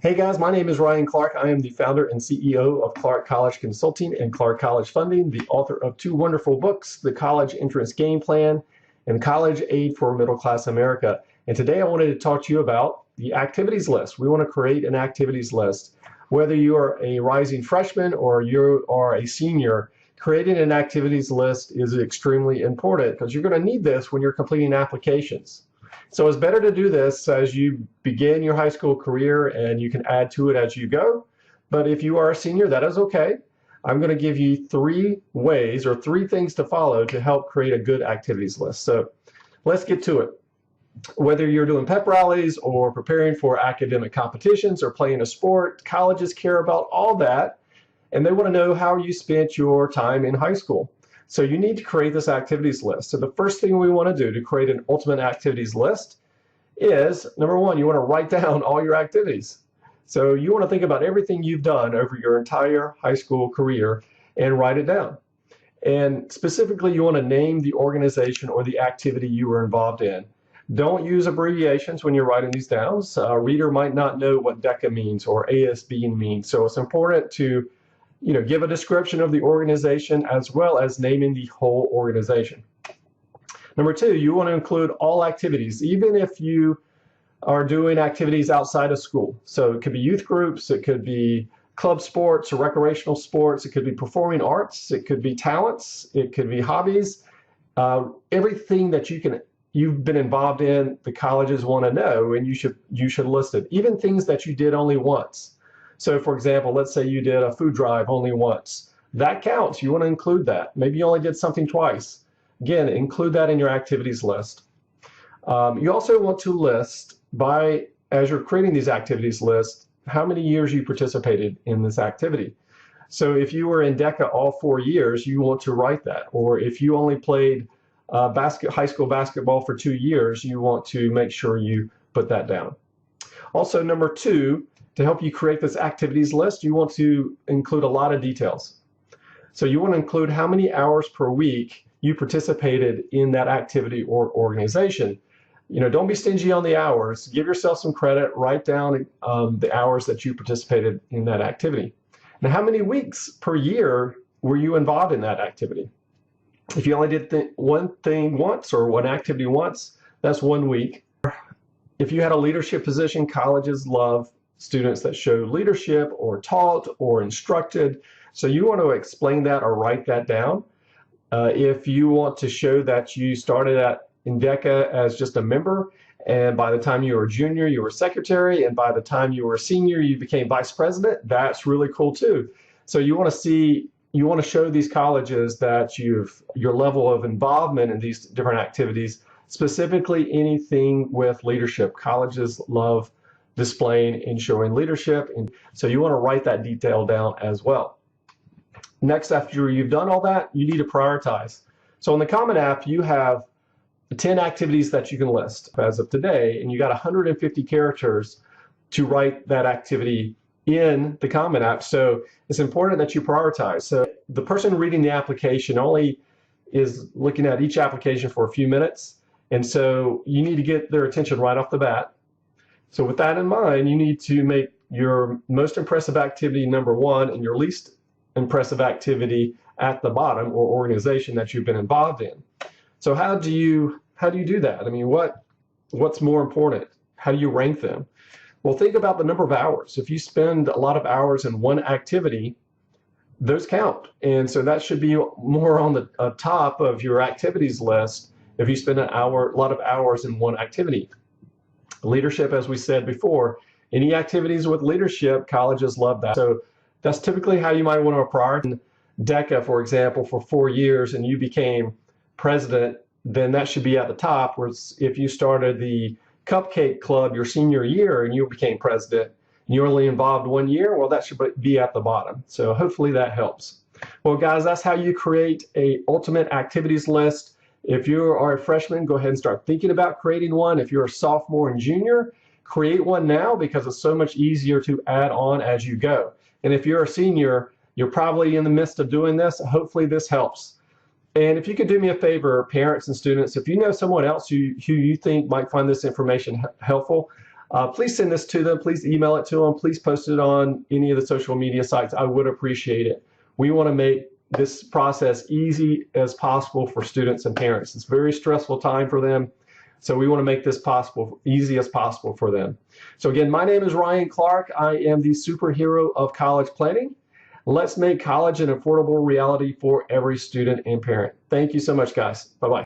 Hey guys, my name is Ryan Clark. I am the founder and CEO of Clark College Consulting and Clark College Funding, the author of two wonderful books, The College Entrance Game Plan and College Aid for Middle Class America. And today I wanted to talk to you about the activities list. We want to create an activities list. Whether you are a rising freshman or you are a senior, creating an activities list is extremely important because you're going to need this when you're completing applications. So it's better to do this as you begin your high school career, and you can add to it as you go. But if you are a senior, that is okay. I'm going to give you three ways or three things to follow to help create a good activities list. So let's get to it. Whether you're doing pep rallies or preparing for academic competitions or playing a sport, colleges care about all that, and they want to know how you spent your time in high school. So you need to create this activities list. So the first thing we want to do to create an ultimate activities list is, number one, you want to write down all your activities. So you want to think about everything you've done over your entire high school career and write it down. And specifically, you want to name the organization or the activity you were involved in. Don't use abbreviations when you're writing these down. A reader might not know what DECA means or ASB means. So it's important to give a description of the organization as well as naming the whole organization. Number two, you want to include all activities, even if you are doing activities outside of school. So it could be youth groups, it could be club sports or recreational sports, it could be performing arts, it could be talents, it could be hobbies. Everything that you've been involved in, the colleges want to know, and you should list it. Even things that you did only once. So for example, let's say you did a food drive only once. That counts. You want to include that. Maybe you only did something twice. Again, include that in your activities list. You also want to list, as you're creating these activities lists, how many years you participated in this activity. So if you were in DECA all 4 years, you want to write that. Or if you only played high school basketball for 2 years, you want to make sure you put that down. Also, number two, to help you create this activities list, you want to include a lot of details. So you want to include how many hours per week you participated in that activity or organization. Don't be stingy on the hours. Give yourself some credit. Write down the hours that you participated in that activity. Now, how many weeks per year were you involved in that activity? If you only did one thing once or one activity once, that's 1 week. If you had a leadership position, colleges love students that showed leadership or taught or instructed. So you want to explain that or write that down. If you want to show that you started in DECA as just a member, and by the time you were a junior, you were secretary, and by the time you were a senior, you became vice president, that's really cool too. So you want to show these colleges that your level of involvement in these different activities, specifically anything with leadership. Colleges love displaying and showing leadership, and so you want to write that detail down as well. Next, after you've done all that, you need to prioritize. So on the Common App, you have 10 activities that you can list as of today, and you got 150 characters to write that activity in the Common App. So it's important that you prioritize. So the person reading the application only is looking at each application for a few minutes, and so you need to get their attention right off the bat. So with that in mind, you need to make your most impressive activity number one and your least impressive activity at the bottom, or organization that you've been involved in. So how do you do that? I mean, what's more important? How do you rank them? Well, think about the number of hours. If you spend a lot of hours in one activity, those count. And so that should be more on the top of your activities list if you spend a lot of hours in one activity. Leadership, as we said before, any activities with leadership, colleges love that. So that's typically how you might want to prioritize. DECA, for example, for 4 years and you became president, then that should be at the top. Whereas if you started the Cupcake Club your senior year and you became president and you're only involved 1 year, well, that should be at the bottom. So hopefully that helps. Well, guys, that's how you create a ultimate activities list. If you are a freshman, go ahead and start thinking about creating one. If you're a sophomore and junior, create one now because it's so much easier to add on as you go. And if you're a senior, you're probably in the midst of doing this. Hopefully this helps. And if you could do me a favor, parents and students, if you know someone else who you think might find this information helpful, Please send this to them. Please email it to them. Please post it on any of the social media sites. I would appreciate it. We want to make this process easy as possible for students and parents. It's a very stressful time for them. So we want to make this easy as possible for them. So again, my name is Ryan Clark. I am the superhero of college planning. Let's make college an affordable reality for every student and parent. Thank you so much, guys. Bye-bye.